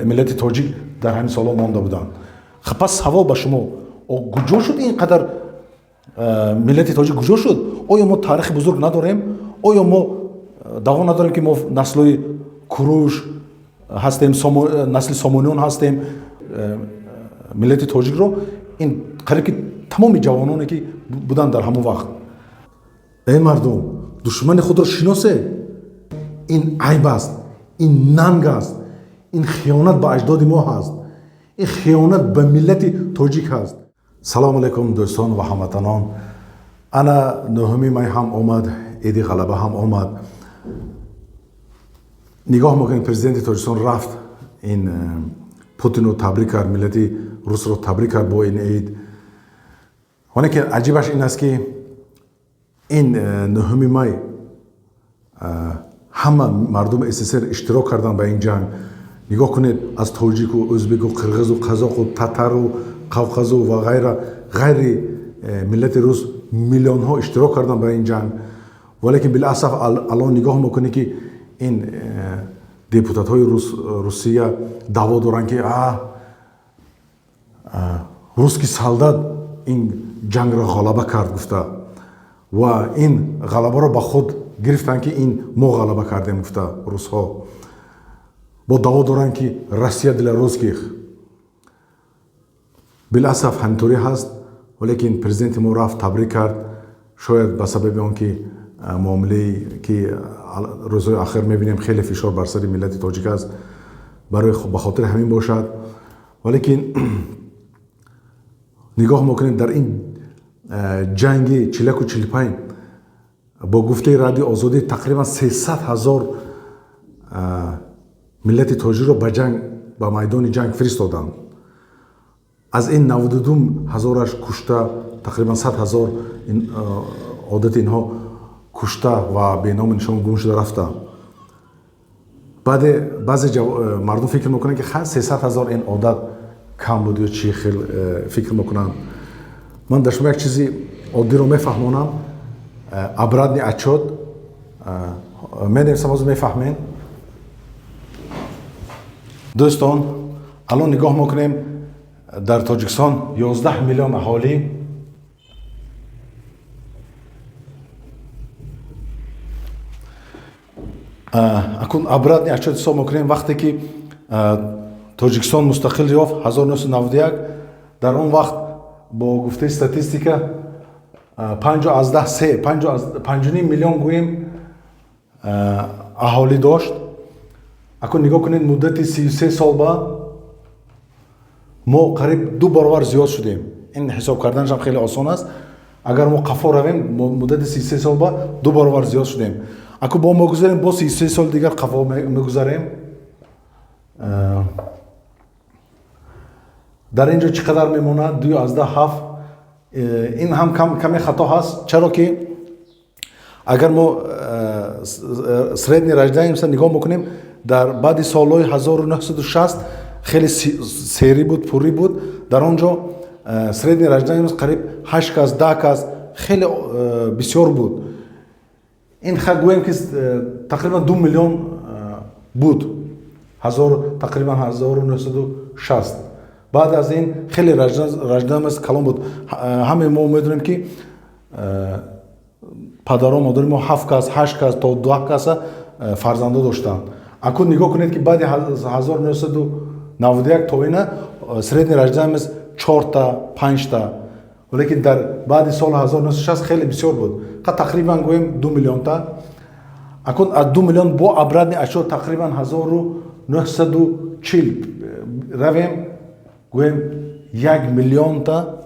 миллати тоҷик дар ҳамин солҳо монда буданд. Пас савол ба шумо, куҷо шуд ин қадар миллати тоҷик куҷо шуд? Оё мо таърихи бузург надорем? Оё мо даво надорем ки мо наслҳои куруш ҳастем, насли сомониён ҳастем? Миллати тоҷикро ин қариб ки тамоми ҷавононе ки буданд дар ҳамон вақт. Эй мардум, душмани худро шиносе. ин айб аст, ин нанг аст, ин хиёнат ба аҷдоди мо ҳаст, ин хиёнат ба миллати тоҷик ҳаст. Салому алайкум дӯстон ва ҳамватанон. Ана 9 май ҳам омад, иди ғалаба ҳам омад. нигоҳ мекунед, президенти Тоҷикистон рафт ин Путинро табрик кард, миллати русро табрик кард бо ин ид. оне ки аҷибаш ин аст ки ин 9 май ҳама мардуми СССР иштирок карданд ба ин ҷанг. нигоҳ кунед, аз тоҷику, ӯзбеку, қирғизу, қазоқу, татару, қавқазу ва ғайри миллати рус миллионҳо иштирок карданд ба ин ҷанг. валекин биласаф алон нигоҳ мекунед ки ин депутатҳои Русия даъво доранд ки русский солдат ин ҷангро ғалаба кард гуфта ва ин ғалабаро ба худ гирифтанд ки ин мо ғалаба кардем гуфта русҳо. бо даъво доранд ки Россия для русских. биласаф ҳаминтуре ҳаст, валекин президенти мо рафт табрик кард. шояд ба сабаби он ки муомилаи ки рӯзҳои ахир мебинем хеле фишор бар сари миллати тоҷик аст, ба хотири ҳамин бошад. валекин нигоҳ мекунем, дар ин ҷанги 40-45 бо гуфтаи Радиои Озодӣ тақрибан 300,000 миллати тоҷикро ба майдони ҷанг фиристоданд. аз ин 92,000-аш кушта, тақрибан 100,000 одати инҳо кушта ва беноми нишон гум шуда рафта. баъде баъзе мардум фикр мекунанд ки 300,000 ин одат кам буд ё чӣ хел фикр мекунанд. ман дар шумо як чизи оддиро мефаҳмонам. обратный отчет менависам, ҳозир мефаҳмед? дӯстон, алон нигоҳ мекунем, дар Тоҷикистон 11 миллион аҳолӣ акун обратный отчет ҳисоб мекунем. вақте ки Тоҷикистон мустақил ёфт 1991, дар он вақт бо гуфтаи статистика 5.3 миллион гӯем аҳолӣ дошт. акун нигоҳ кунед, муддати 33 сол ба мо қариб 2 баробар зиёд шудем. ин ҳисоб карданашам хеле осон аст. агар мо қафо равем, муддати 33 сол ба 2 баробар зиёд шудем. ако бо мегузарем, бо 33 сол дигар қафо мегузарем. дар инҷо чӣ қадар мемонад? 2.7. ин ҳам каме хато ҳаст. чаро ки агар мо средний рождаемся нигоҳ мекунем, дар баъди солҳои 1960 хеле сери буд, пурӣ буд. дар он ҷо средний рождаемс қариб 8 кас, 10 кас, хеле бисёр буд. ин гӯем ки тақрибан 2 миллион буд, тақрибан 1960. баъд аз ин хеле рождаемс калон буд. ҳаме мо медонем ки падаро модари мо 7 кас, 8 кас то 2 каса фарзандо доштанд. акун нигоҳ кунед ки баъди 1991 то ина средний рождаемс 4-та, 5-та. валекин дар баъди соли 1960 хеле бисёр буд. тақрибан гӯем 2 миллионта. акун аз 2 миллион бо обратный отчет тақрибан 1940 равем, гӯем 1 миллионта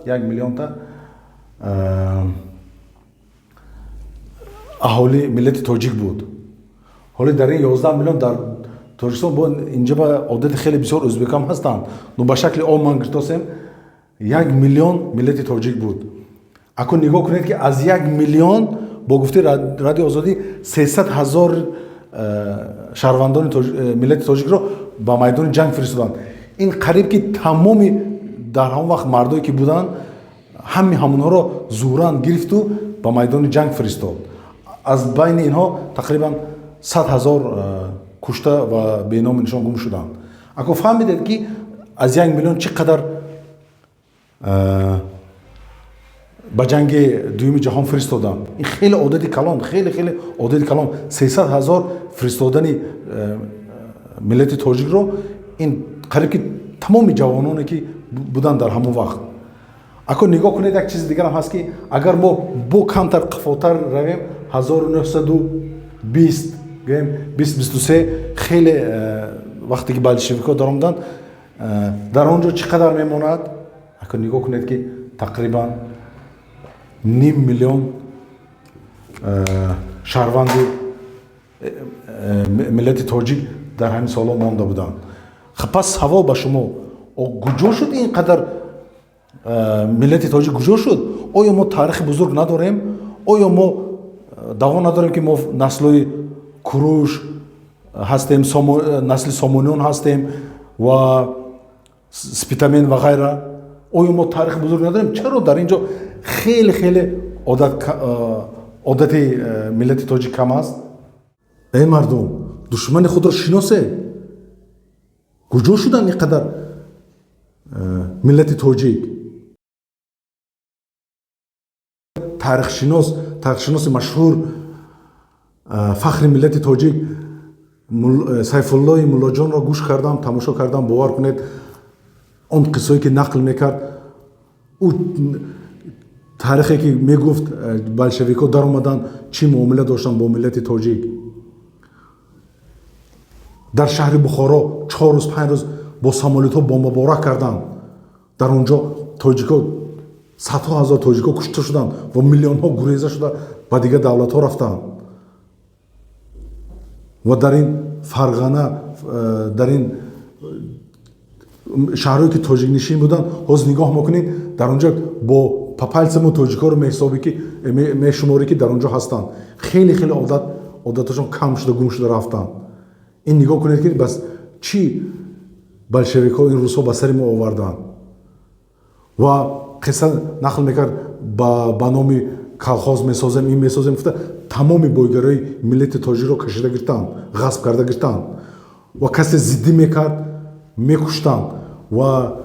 аҳоли миллати тоҷик буд. ҳоли дар ин 11 миллион дар Тоҷикистон бо инҷа ба одати хеле бисёр ӯзбекам ҳастанд, но ба шакли ом ман гиртосем 1 миллион миллати тоҷик буд. акун нигоҳ кунед ки аз 1 миллион бо гуфтаи Радиои Озодӣ 300,000 шаҳрвандони миллати тоҷикро ба майдони ҷанг фиристоданд. ин қариб ки тамоми дар ҳамон вақт мардое ки буданд, ҳамонҳоро зӯран гирифту ба майдони ҷанг фиристод. аз байни инҳо тақрибан 100,000 кушта ва беноми нишон гум шуданд. ако фаҳмидед ки аз 1 миллион чӣ қадар ба ҷанги дуюми ҷаҳон фиристодам, ин хеле одати калон, хеле одати калон. 300 000 фиристодани миллати тоҷикро ин қариб ки тамоми ҷавононе ки буданд дар ҳамон вақт. Ако нигоҳ кунед, як чизи дигарам ҳаст ки агар мо бо камтар қафотар равем 1920 гӯем 2023 хеле вақте ки болшевикҳо даромаданд, дар он ҷо чӣ қадар мемонад? Ако нигоҳ кунед ки тақрибан 500 000 шаҳрванди миллати тоҷик дар ҳамин солҳо монда буданд. Пас савол ба шумо, куҷо шуд ин қадар миллати тоҷик куҷо шуд? Оё мо таърихи бузург надорем? Оё мо даво надорем ки мо наслҳои куруш ҳастем, насли сомониён ҳастем ва спитамен ва ғайра? Оё мо таърихи бузург надорем? Чаро дар ин ҷо хеле одати миллати тоҷик кам аст? Эй мардум, душмани худро шиносед. Куҷо шуданд ин қадар миллати тоҷик? таърихшиноси машҳур фахри миллати тоҷик Сайфуллои Муллоҷонро гӯш кардам, тамошо кардам. Бовар кунед, он қиссое ки нақл мекард, ӯ таърихе ки мегуфт болшевикҳо даромаданд чӣ муомила доштанд бо миллати тоҷик. дар шаҳри Бухоро 4 рӯз 5 рӯз бо самолетҳо бомбабора карданд. дар он ҷо тоҷикҳо, садҳо ҳазор тоҷикҳо кушта шуданд ва миллионҳо гуреза шуда ба дигар давлатҳо рафтанд. ва дар ин Фарғана, дар ин шаҳрҳое ки тоҷикнишин буданд, ҳозир нигоҳ мекунед, дар он ҷо бо папальцамо тоҷикҳоро мешуморӣ ки дар он ҷо ҳастанд. хеле одаташон кам шуда, гум шуда рафтанд. ин нигоҳ кунед ки бас чӣ болшевикҳо ин рӯзҳо ба сари мо оварданд. ва қисса нақл мекард, ба номи колхоз месозем, ин месозем гуфта, тамоми бойгарои миллати тоҷикро кашида гиртанд, ғасб карда гиртанд. ва касе зиддӣ мекард, мекуштанд. ва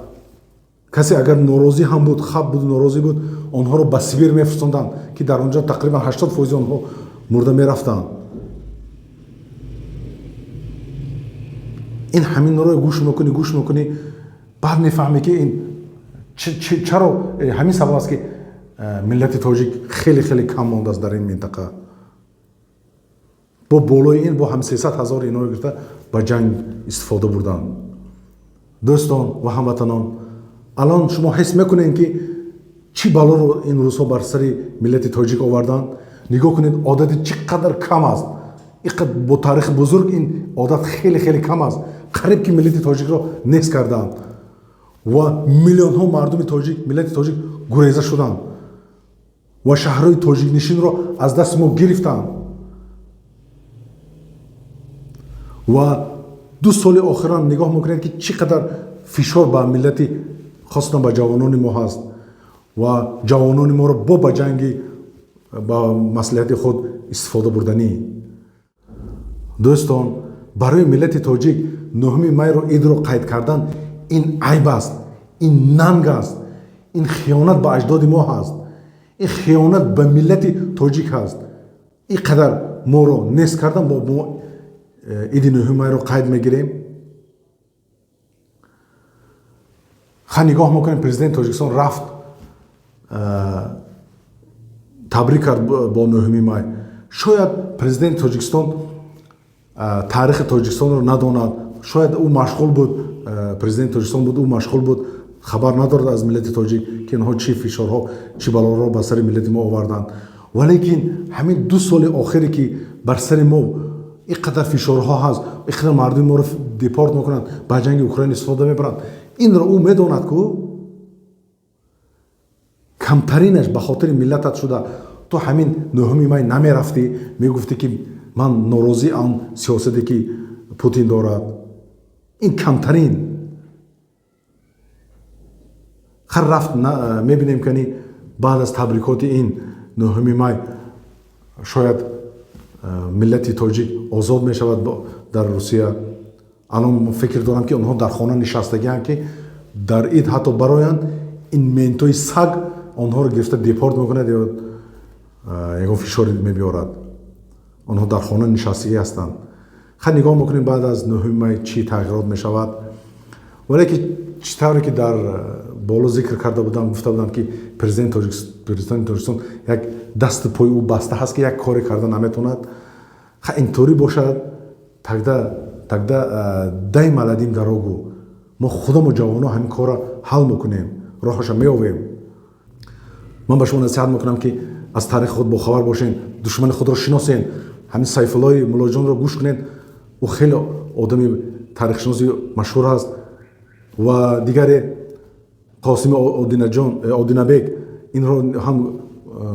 касе агар норозӣ ҳам буд, хаб буд, норозӣ буд, онҳоро ба Сибир мефурсонданд ки дар он ҷо тақрибан 80% онҳо мурда мерафтанд. ин ҳаминро гӯш мекунӣ, баъд мефаҳмӣ ки ин чаро ҳамин сабаб аст ки миллати тоҷик хеле кам мондааст дар ин минтақа. бо болои ин бо ҳам 300 000 ино гирифта ба ҷанг истифода бурданд. дӯстон ва ҳамватанон, алон шумо ҳис мекунед ки чӣ балоро ин рӯзҳо бар сари миллати тоҷик оварданд? нигоҳ кунед, одати чӣ қадар кам аст. бо таърихи бузург ин одат хеле кам аст. қариб ки миллати тоҷикро нест карданд ва миллионҳо мардуми миллати тоҷик гуреза шуданд ва шаҳрҳои тоҷикнишинро аз дасти мо гирифтанд. ва 2 соли охиран нигоҳ мекунед ки чӣ қадар фишор ба миллати, хосатан ба ҷавонони мо ҳаст ва ҷавонони моро ба ҷанги ба маслиҳати худ истифода бурданӣ. дӯстон, барои миллати тоҷик 9 майро идро қайд кардан ин айб аст, ин нанг аст, ин хиёнат ба аҷдоди мо ҳаст, ин хиёнат ба миллати тоҷик ҳаст. ин қадар моро нест кардан, мо иди 9 майро қайд мегирем. ха нигоҳ мекунем, президенти Тоҷикистон рафт табрик кард бо 9 май. шояд президенти Тоҷикистон таърихи Тоҷикистонро надонад, шояд ӯ машғул буд, президенти Тоҷикистон буд, ӯ машғул буд, хабар надорад аз миллати тоҷик ки инҳо чӣ фишорҳо, чӣ балоро ба сари миллати мо оварданд. валекин ҳамин 2 соли охире ки бар сари мо ин қадар фишорҳо ҳаст, ин қадар мардуми моро депорт мекунанд, ба ҷанги Украина истифода мебаранд, инро ӯ медонад ку камтаринаш ба хотири миллатат шуда то ҳамин 9 май намерафтӣ, мегуфтӣ ки ман норозӣ ам сиёсате ки Путин дорад. ин камтарин хар рафт. мебинем кани баъд аз табрикоти ин 9 май шояд миллати тоҷик озод мешавад дар Русия. الان فکر دارم که اونها در خانه نشستگی‌اند که در عید حتی براین این منتوی سگ آنها رو گرفته دیپورت میکنه یا یکم فشار میبیارد. آنها در خانه نشستگی هستند. خیلی نگاه میکنیم بعد از 9 می چی تغییرات میشود. ولی که چطوری که در بالا ذکر کرده بودم گفته بودم که پرزیدنت تاجیکستان یک دست پای او بسته هست که یک کاری کرده نمیتوند. خیلی اینطوری باشد تقدا دایم علدیم در آگو ما خودمون جوانو همین کار حل میکنیم راهش میآوریم. من به شما نصیحت میکنم که از تاریخ خود باخبر باشین، دشمن خود را شناسین. همین سیف الله ملاجان را گوش کنین، او خیلی آدمی تاریخ شناسی مشهور است. و دیگری قاسم آدینبک این را هم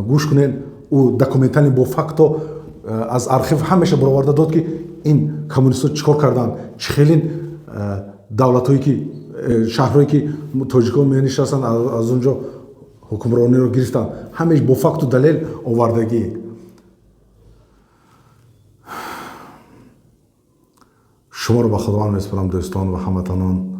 گوش کنین. او دکومنتالی با فاکتو از آرخیو همیشه برآورده داد که این کمونیست‌ها چیکار کردن، چه خیلی دولت‌هایی که شهرهایی که تاجیک‌ها می‌نشستن از اونجا حکمرانی رو گرفتن، همیشه با فاکت و دلیل آوردگی. شما رو به خداوند میسپارم دوستان و هموطنان.